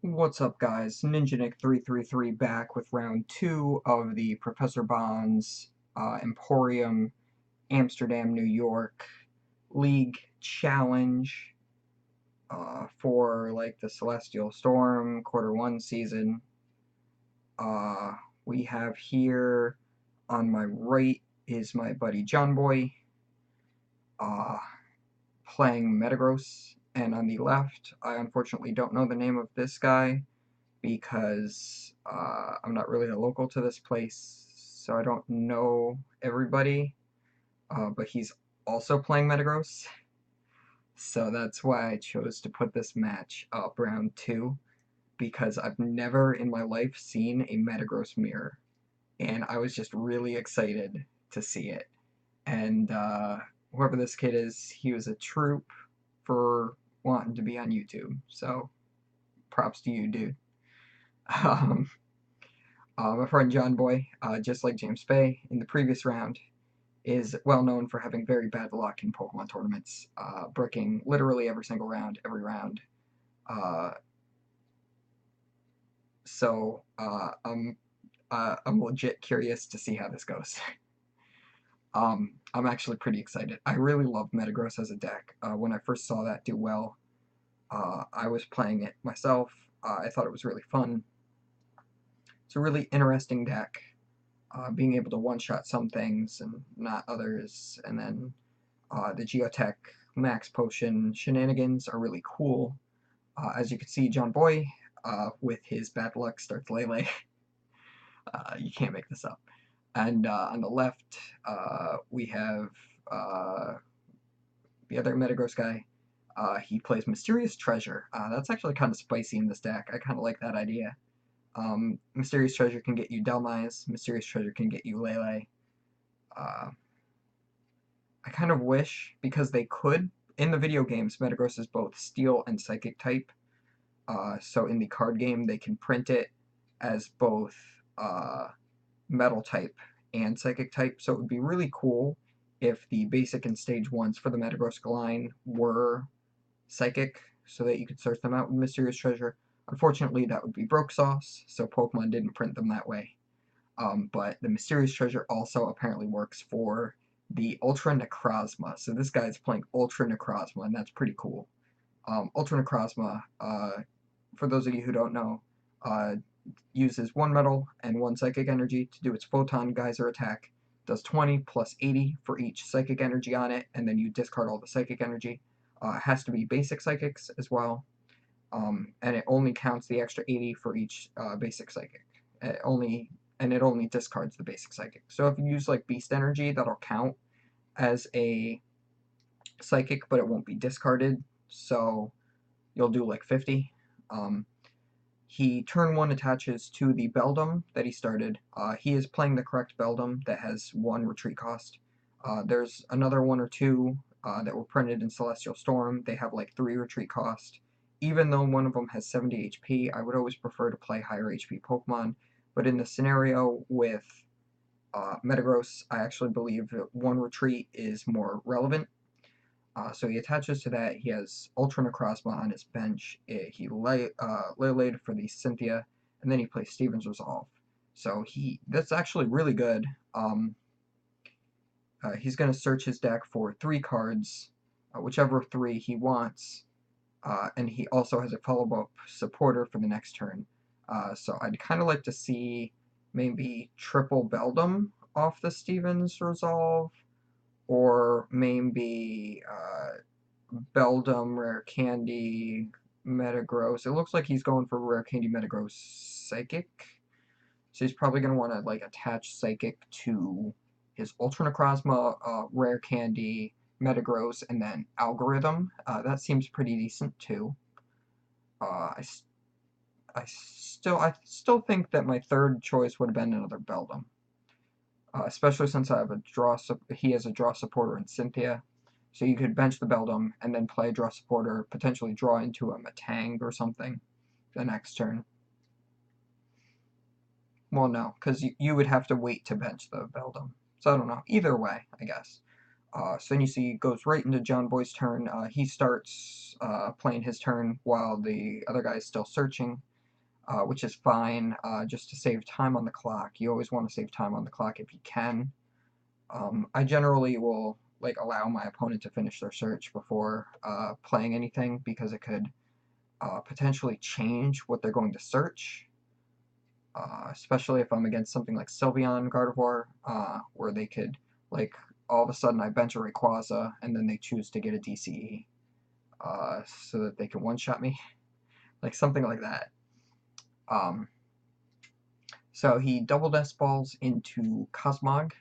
What's up, guys? NinjaNick333 back with round 2 of the Professor Bonds Emporium Amsterdam, New York League Challenge for like the Celestial Storm Quarter 1 season. We have here on my right is my buddy Jonboy uh, playing Metagross, and on the left, I unfortunately don't know the name of this guy because I'm not really a local to this place, so I don't know everybody, but he's also playing Metagross, so that's why I chose to put this match up round 2, because I've never in my life seen a Metagross mirror, and I was just really excited to see it. And whoever this kid is, he was a troop for wanting to be on YouTube, so props to you, dude. Um, my friend Jonboy, just like James Bay in the previous round, is well known for having very bad luck in Pokemon tournaments, bricking literally every single round, every round. Uh, so I'm legit curious to see how this goes. I'm actually pretty excited. I really love Metagross as a deck. When I first saw that do well, I was playing it myself. I thought it was really fun. It's a really interesting deck. Being able to one-shot some things and not others, and then the Geotech Max Potion shenanigans are really cool. As you can see, Jonboy, with his bad luck, starts Lele. You can't make this up. And on the left, we have the other Metagross guy. He plays Mysterious Treasure. That's actually kind of spicy in this deck. I kind of like that idea. Mysterious Treasure can get you Delmise. Mysterious Treasure can get you Lele. Uh, I kind of wish, because they could, in the video games, Metagross is both Steel and Psychic type. So in the card game, they can print it as both Metal type and Psychic type. So it would be really cool if the basic and stage 1s for the Metagross line were Psychic, so that you could search them out with Mysterious Treasure. Unfortunately, that would be broke sauce, so Pokemon didn't print them that way. But the Mysterious Treasure also apparently works for the Ultra Necrozma. So this guy's playing Ultra Necrozma, and that's pretty cool. Ultra Necrozma, for those of you who don't know, uses 1 metal and 1 psychic energy to do its Photon Geyser attack. Does 20 plus 80 for each psychic energy on it, and then you discard all the psychic energy. It has to be basic psychics as well, and it only counts the extra 80 for each basic psychic. It only discards the basic psychic. So if you use like Beast Energy, that'll count as a psychic, but it won't be discarded. So you'll do like 50. He turn 1 attaches to the Beldum that he started. He is playing the correct Beldum that has 1 retreat cost. There's another 1 or 2 that were printed in Celestial Storm. They have like 3 retreat cost. Even though one of them has 70 HP, I would always prefer to play higher HP Pokemon. But in the scenario with Metagross, I actually believe that 1 retreat is more relevant. So he attaches to that. He has Ultra Necrozma on his bench. He Leylaid for the Cynthia, and then he plays Steven's Resolve. So that's actually really good. He's going to search his deck for 3 cards, whichever 3 he wants, and he also has a follow-up supporter for the next turn. So I'd kind of like to see maybe triple Beldum off the Steven's Resolve, or maybe Beldum, Rare Candy, Metagross. It looks like he's going for Rare Candy, Metagross, Psychic. So he's probably going to want to like attach Psychic to his Ultra Necrozma, Rare Candy, Metagross, and then Algorithm. That seems pretty decent too. I still think that my third choice would have been another Beldum. Especially since I have he has a draw supporter in Cynthia. So you could bench the Beldum and then play a draw supporter, potentially draw into a Matang or something the next turn. Well, no, because you would have to wait to bench the Beldum. So I don't know. Either way, I guess. So then you see goes right into Jonboy's turn. He starts playing his turn while the other guy is still searching. which is fine, just to save time on the clock. You always want to save time on the clock if you can. I generally will like allow my opponent to finish their search before playing anything, because it could potentially change what they're going to search, especially if I'm against something like Sylveon Gardevoir, where they could, like, all of a sudden I bench a Rayquaza, and then they choose to get a DCE, so that they can one-shot me, like something like that. So he double Nest Balls into Cosmog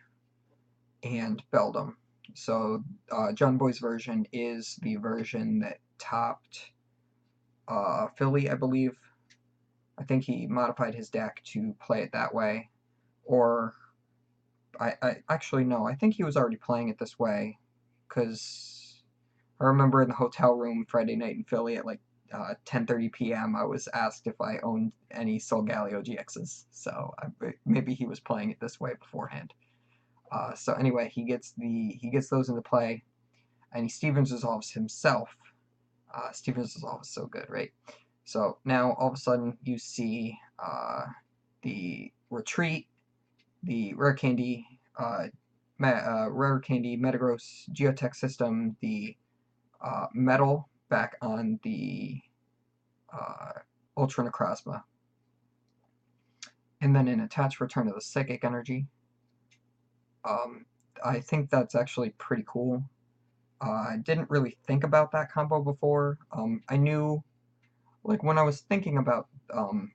and Beldum. So Jonboy's version is the version that topped Philly, I believe. I think he modified his deck to play it that way. Or, I actually, no, I think he was already playing it this way, because I remember in the hotel room Friday night in Philly at like 10:30 p.m. I was asked if I owned any Solgaleo GXs, so maybe he was playing it this way beforehand. So anyway, he gets those into play, and he Stevens resolves himself. Stevens Resolve is so good, right? So now all of a sudden you see the Retreat, the Rare Candy, Metagross Geotech system, the Metal back on the Ultra Necrozma, and then an attached return of the Psychic Energy. I think that's actually pretty cool. I didn't really think about that combo before. I knew, like, when I was thinking about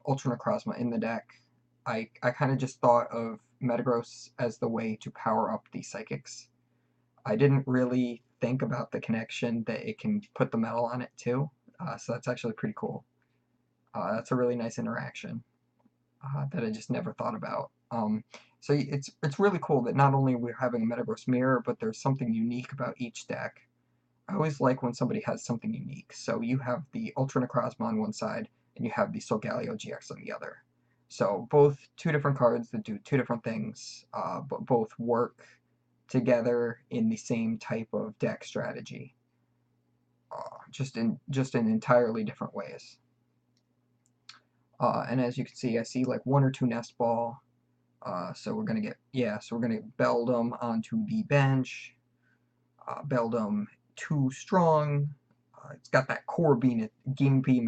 Ultra Necrozma in the deck, I kind of just thought of Metagross as the way to power up the Psychics. I didn't really think about the connection that it can put the metal on it too, so that's actually pretty cool. That's a really nice interaction that I just never thought about. So it's really cool that not only we're having a Metagross mirror, but there's something unique about each deck. I always like when somebody has something unique. So you have the Ultra Necrozma on one side, and you have the Solgaleo GX on the other. So both two different cards that do two different things, but both work together in the same type of deck strategy, just in entirely different ways. And as you can see, I see like one or two Nest Ball. So we're gonna get Beldum onto the bench. Beldum too strong. It's got that core beam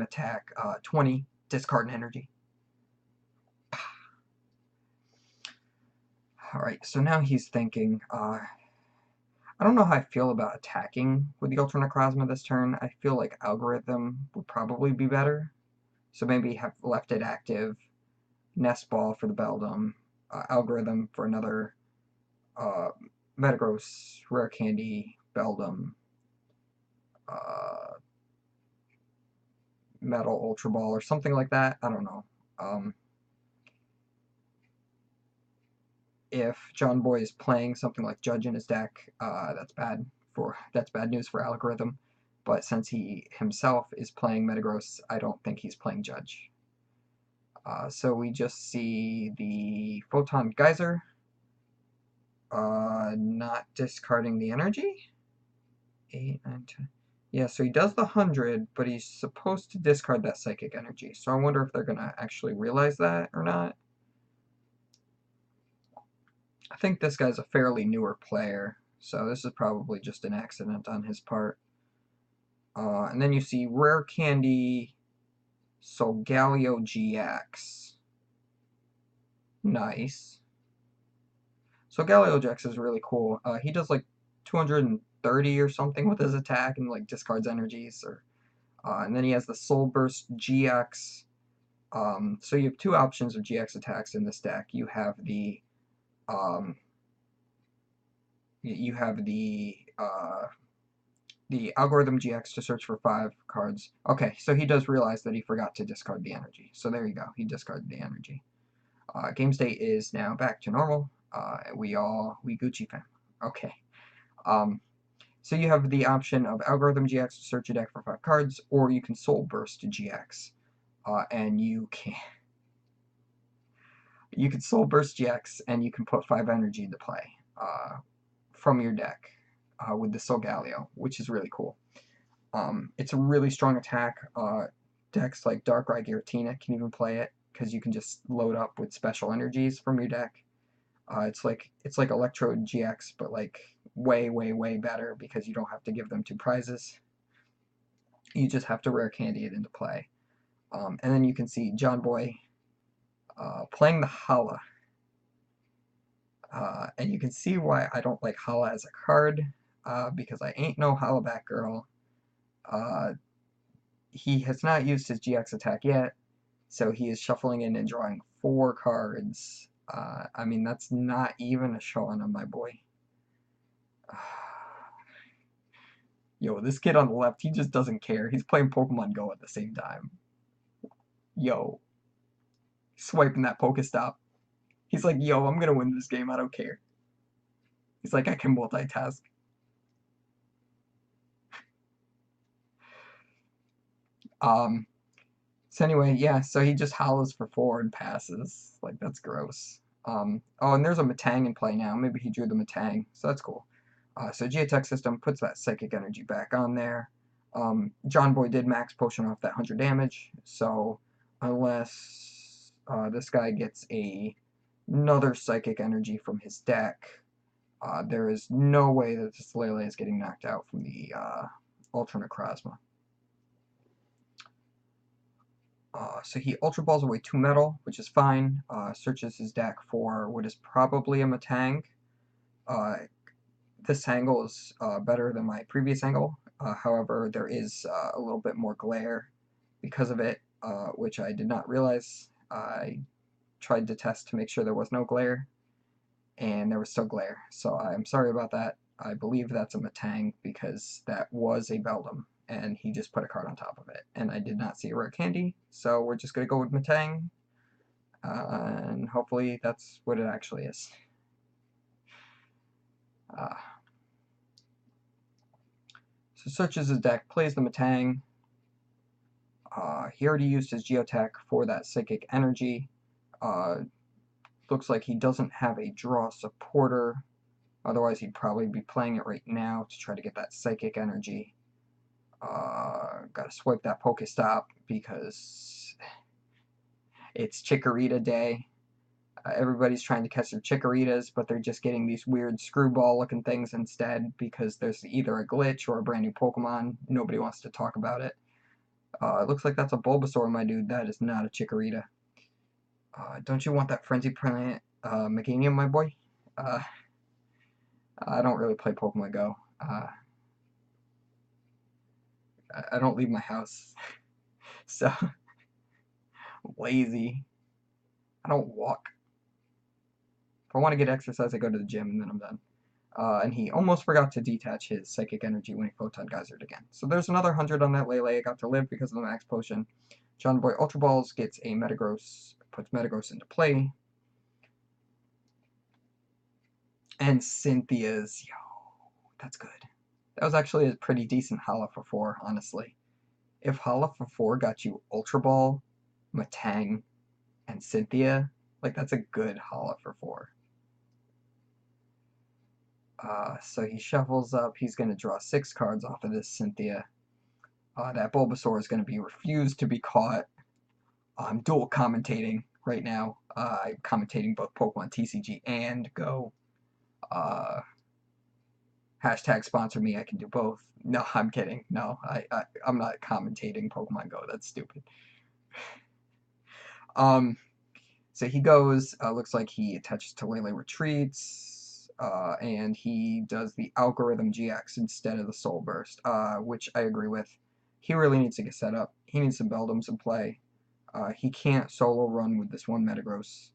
attack. 20 discard and energy. All right, so now he's thinking. I don't know how I feel about attacking with the Ultra Necrozma this turn. I feel like Algorithm would probably be better. So maybe have left it active. Nest Ball for the Beldum. Algorithm for another Metagross, Rare Candy, Beldum, Metal Ultra Ball, or something like that. I don't know. If Jonboy is playing something like Judge in his deck, that's bad news for Algorithm. But since he himself is playing Metagross, I don't think he's playing Judge. So we just see the Photon Geyser, not discarding the energy. 8, 9, 10. Yeah, so he does the 100, but he's supposed to discard that Psychic Energy. So I wonder if they're going to actually realize that or not. I think this guy's a fairly newer player, so this is probably just an accident on his part. And then you see Rare Candy, Solgaleo GX. Nice. Solgaleo GX is really cool. He does like 230 or something with his attack and like discards energies. And then he has the Soul Burst GX. So you have two options of GX attacks in this deck. You have the Algorithm GX to search for 5 cards. Okay, so he does realize that he forgot to discard the energy. So there you go, he discarded the energy. Game state is now back to normal. We Gucci fam. Okay. So you have the option of Algorithm GX to search your deck for 5 cards, or you can Soul Burst GX. And you can Soul Burst GX, and you can put 5 energy into play from your deck with the Solgaleo, which is really cool. It's a really strong attack. decks like Darkrai Giratina can even play it, because you can just load up with special energies from your deck. It's like Electrode GX, but like way better, because you don't have to give them 2 prizes. You just have to rare candy it into play. And then you can see Jonboy playing the Hala. And you can see why I don't like Hala as a card, because I ain't no Hollaback girl. He has not used his GX attack yet, so he is shuffling in and drawing 4 cards. I mean, that's not even a showing on my boy. Yo, this kid on the left, he just doesn't care. He's playing Pokemon Go at the same time. Yo, swiping that Pokestop. He's like, yo, I'm gonna win this game, I don't care. He's like, I can multitask. So anyway, yeah, so he just howls for 4 and passes. Like, that's gross. Oh, and there's a Metang in play now. Maybe he drew the Metang, so that's cool. So Geotech System puts that Psychic Energy back on there. Jonboy did max potion off that 100 damage, so unless this guy gets another Psychic Energy from his deck, there is no way that this Lele is getting knocked out from the Ultra Necrozma. So he Ultra Balls away 2 metal, which is fine. Searches his deck for what is probably a Metang. This angle is better than my previous angle. However, there is a little bit more glare because of it, which I did not realize. I tried to test to make sure there was no glare, and there was still glare. So I'm sorry about that. I believe that's a Metang, because that was a Beldum, and he just put a card on top of it. And I did not see a rare candy, so we're just going to go with Metang, and hopefully that's what it actually is. So searches his deck, plays the Metang. He already used his Geotech for that Psychic Energy. Looks like he doesn't have a draw supporter. Otherwise, he'd probably be playing it right now to try to get that Psychic Energy. Gotta swipe that Pokestop because it's Chikorita Day. Everybody's trying to catch their Chikoritas, but they're just getting these weird screwball-looking things instead, because there's either a glitch or a brand new Pokemon. Nobody wants to talk about it. It looks like that's a Bulbasaur, my dude. That is not a Chikorita. Don't you want that Frenzy Plant Meganium, my boy? I don't really play Pokemon Go. I don't leave my house. So, lazy. I don't walk. If I want to get exercise, I go to the gym, and then I'm done. And he almost forgot to detach his Psychic Energy when he Photon Geysered again. So there's another 100 on that Lele. I got to live because of the Max Potion. Jonboy Ultra Balls gets a Metagross, puts Metagross into play. And Cynthia's, yo, that's good. That was actually a pretty decent Hala for 4, honestly. If Hala for 4 got you Ultra Ball, Metang, and Cynthia, like, that's a good Hala for 4. So he shuffles up. He's going to draw 6 cards off of this Cynthia. That Bulbasaur is going to be refused to be caught. I'm dual commentating right now. I'm commentating both Pokemon TCG and Go. Hashtag sponsor me. I can do both. No, I'm kidding. No, I'm not commentating Pokemon Go. That's stupid. So he goes. Looks like he attaches to Lele Retreats. And he does the Algorithm GX instead of the Soul Burst, which I agree with. He really needs to get set up. He needs some Beldums in play. He can't solo run with this one Metagross.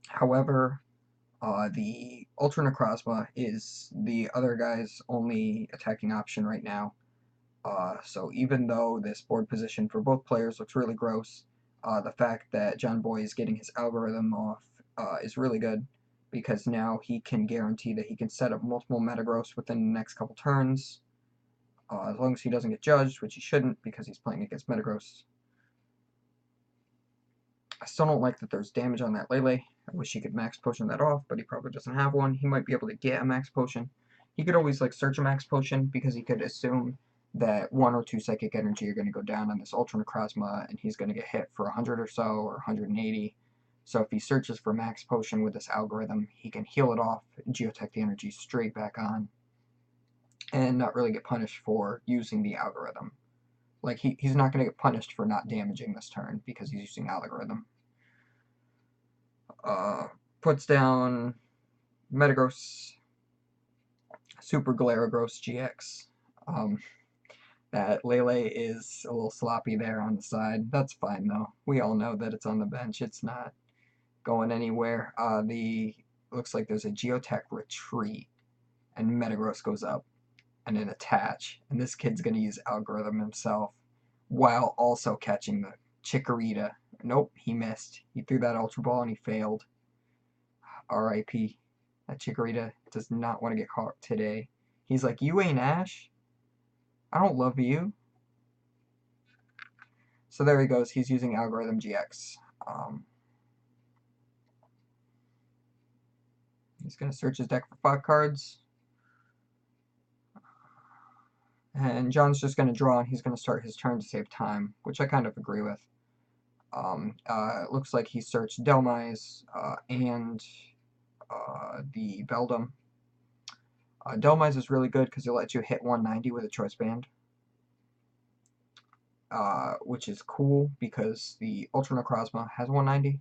However, the Ultra Necrozma is the other guy's only attacking option right now. So even though this board position for both players looks really gross, the fact that Jonboy is getting his algorithm off is really good, because now he can guarantee that he can set up multiple Metagross within the next couple turns, as long as he doesn't get judged, which he shouldn't because he's playing against Metagross. I still don't like that there's damage on that Lele. I wish he could max potion that off, but he probably doesn't have one. He might be able to get a max potion. He could always like search a max potion, because he could assume that 1 or 2 psychic energy are going to go down on this Ultra Necrozma, and he's going to get hit for 100 or so, or 180. So if he searches for max potion with this algorithm, he can heal it off, geotech the energy straight back on, and not really get punished for using the algorithm. Like, he's not going to get punished for not damaging this turn because he's using algorithm. Puts down Metagross, Super Galeragross GX. That Lele is a little sloppy there on the side. That's fine though. We all know that it's on the bench. It's not going anywhere. Looks like there's a Geotech retreat, and Metagross goes up and an attach, and this kid's gonna use algorithm himself while also catching the Chikorita. Nope, he missed. He threw that Ultra Ball and he failed. R.I.P. That Chikorita does not want to get caught today. He's like, you ain't Ash? I don't love you. So there he goes. He's using Algorithm GX. He's going to search his deck for 5 cards. And John's just going to draw, and he's going to start his turn to save time, which I kind of agree with. It looks like he searched Delmise and the Beldum. Delmise is really good because it lets you hit 190 with a choice band. Which is cool because the Ultra Necrozma has 190.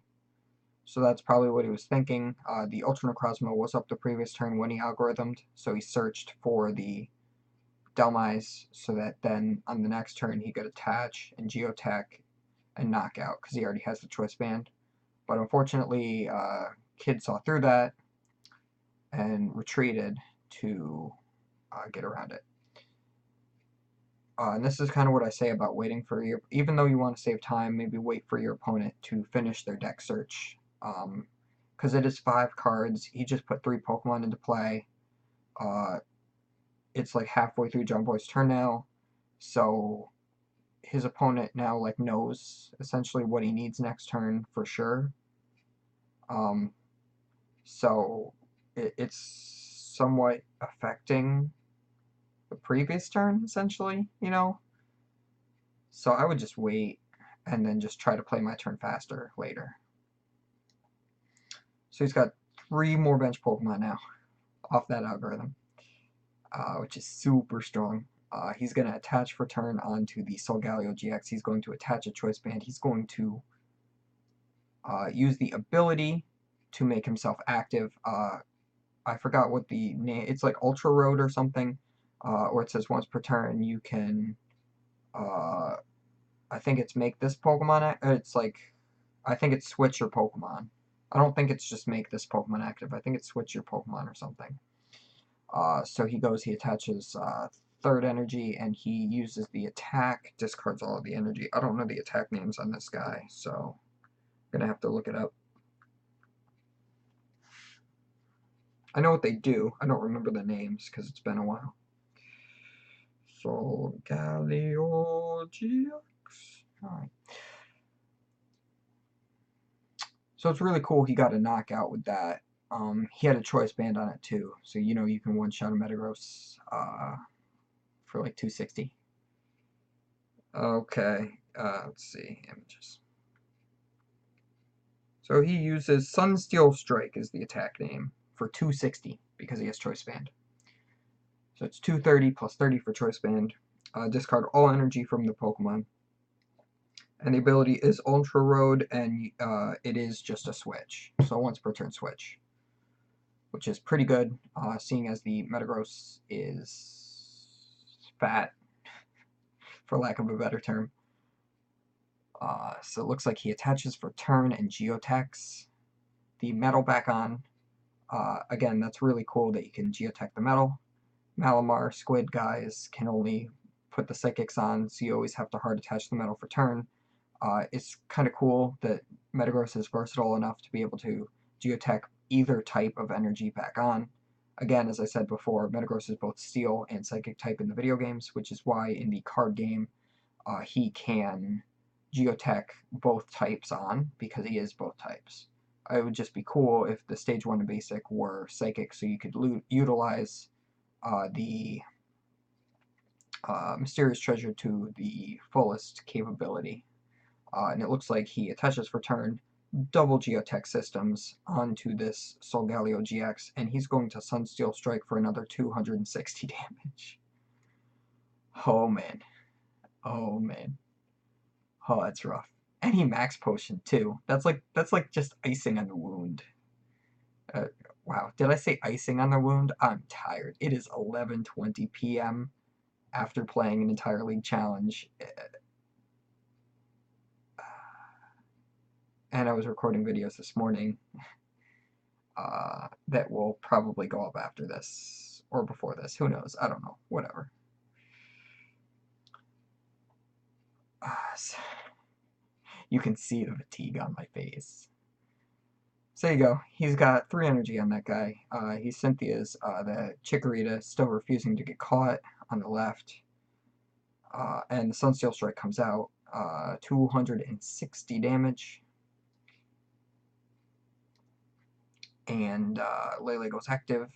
So that's probably what he was thinking. The Ultra Necrozma was up the previous turn when he algorithmed, so he searched for the Delmise so that then on the next turn he could attach and Geotech and knock out because he already has the choice band. But unfortunately, Kid saw through that and retreated to get around it. And this is kind of what I say about waiting for your... Even though you want to save time, maybe wait for your opponent to finish their deck search. Because it is 5 cards. He just put 3 Pokemon into play. It's like halfway through Jonboy's turn now. So his opponent now like knows essentially what he needs next turn for sure. So it's somewhat affecting the previous turn, essentially, you know? So I would just wait and then just try to play my turn faster later. So he's got 3 more bench Pokemon now off that algorithm, which is super strong. He's going to attach for turn onto the Solgaleo GX. He's going to attach a choice band. He's going to use the ability to make himself active. I forgot what the name... It's like Ultra Road or something. Or it says once per turn you can... I think it's make this Pokemon... It's like... I think it's switch your Pokemon. I don't think it's just make this Pokemon active. I think it's switch your Pokemon or something. So he goes, he attaches 3rd energy, and he uses the attack, discards all of the energy. I don't know the attack names on this guy, so I'm going to have to look it up. I know what they do. I don't remember the names because it's been a while. Solgaleo GX. Alright. So it's really cool he got a knockout with that. He had a choice band on it too, so you know you can one-shot a Metagross for like 260. Okay, let's see, images. So he uses Sunsteel Strike as the attack name for 260 because he has choice band. So it's 230 plus 30 for choice band. Discard all energy from the Pokemon. And the ability is Ultra Road, and it is just a switch. So once per turn switch. Which is pretty good, seeing as the Metagross is fat, for lack of a better term. So it looks like he attaches for turn and Geotechs the metal back on. Again, that's really cool that you can Geotech the metal. Malamar Squid guys can only put the Psychics on, so you always have to hard attach the metal for turn. It's kind of cool that Metagross is versatile enough to be able to Geotech either type of energy back on. Again, as I said before, Metagross is both Steel and Psychic type in the video games, which is why in the card game he can Geotech both types on, because he is both types. It would just be cool if the Stage 1 and Basic were Psychic, so you could utilize the Mysterious Treasure to the fullest capability. And it looks like he attaches for turn double Geotech systems onto this Solgaleo GX, and he's going to Sunsteel Strike for another 260 damage. Oh man. Oh man. Oh, that's rough. And he max potion too. That's like just icing on the wound. Wow, did I say icing on the wound? I'm tired. It is 11:20 p.m. after playing an entire league challenge. And I was recording videos this morning that will probably go up after this or before this. Who knows? I don't know. Whatever. So you can see the fatigue on my face. So there you go. He's got 3 energy on that guy. He's Cynthia's, the Chikorita, still refusing to get caught on the left. And the Sunsteel Strike comes out. 260 damage. And Lele goes active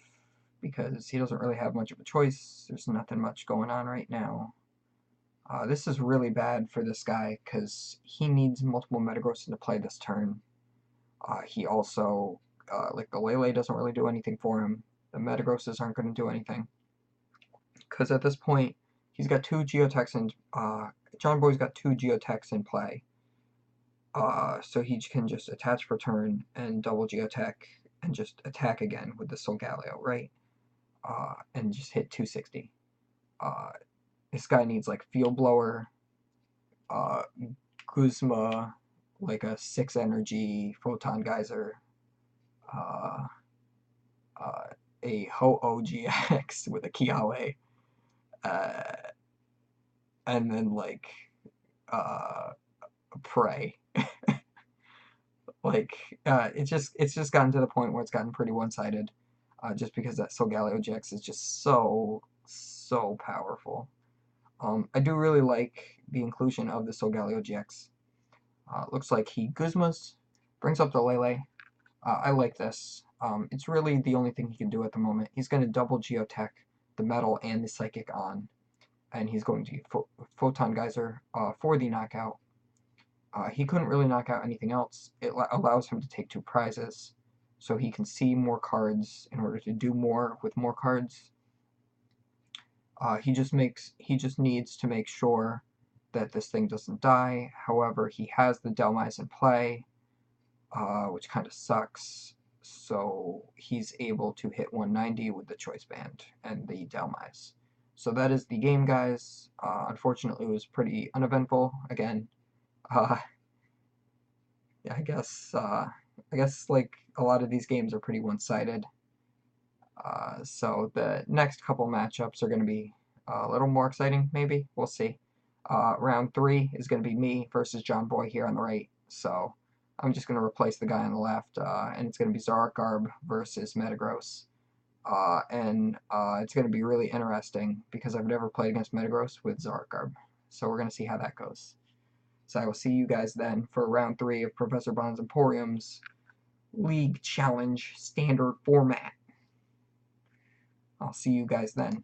because he doesn't really have much of a choice. There's nothing much going on right now. This is really bad for this guy because he needs multiple Metagross to play this turn. He also, like the Lele doesn't really do anything for him. The Metagrosses aren't going to do anything. Because at this point, he's got 2 Geotechs in, Jonboy's got 2 Geotechs in play. So he can just attach for turn and double Geotech and just attack again with the Solgaleo, right? And just hit 260. This guy needs like Field Blower, Guzma, like a 6 energy Photon Geyser, a Ho-Oh GX with a Kiawe, and then like Prey. Like it's just gotten to the point where it's gotten pretty one-sided, just because that Solgaleo GX is just so powerful. I do really like the inclusion of the Solgaleo GX. Looks like he Guzmas, brings up the Lele. I like this. It's really the only thing he can do at the moment. He's going to double Geotech, the Metal, and the Psychic on, and he's going to Photon Geyser for the knockout. He couldn't really knock out anything else. It allows him to take 2 prizes, so he can see more cards in order to do more with more cards. He just needs to make sure that this thing doesn't die. However, he has the Dhelmise in play, which kind of sucks. So he's able to hit 190 with the Choice Band and the Dhelmise. So that is the game, guys. Unfortunately, it was pretty uneventful. Again, I guess like a lot of these games are pretty one-sided. So the next couple matchups are going to be a little more exciting, maybe. We'll see. Round 3 is going to be me versus Jonboy here on the right. So I'm just going to replace the guy on the left, and it's going to be Zargarb versus Metagross. And it's going to be really interesting because I've never played against Metagross with Zargarb. So we're going to see how that goes. So I will see you guys then for round 3 of Professor Bond's Emporium's League Challenge Standard Format. I'll see you guys then.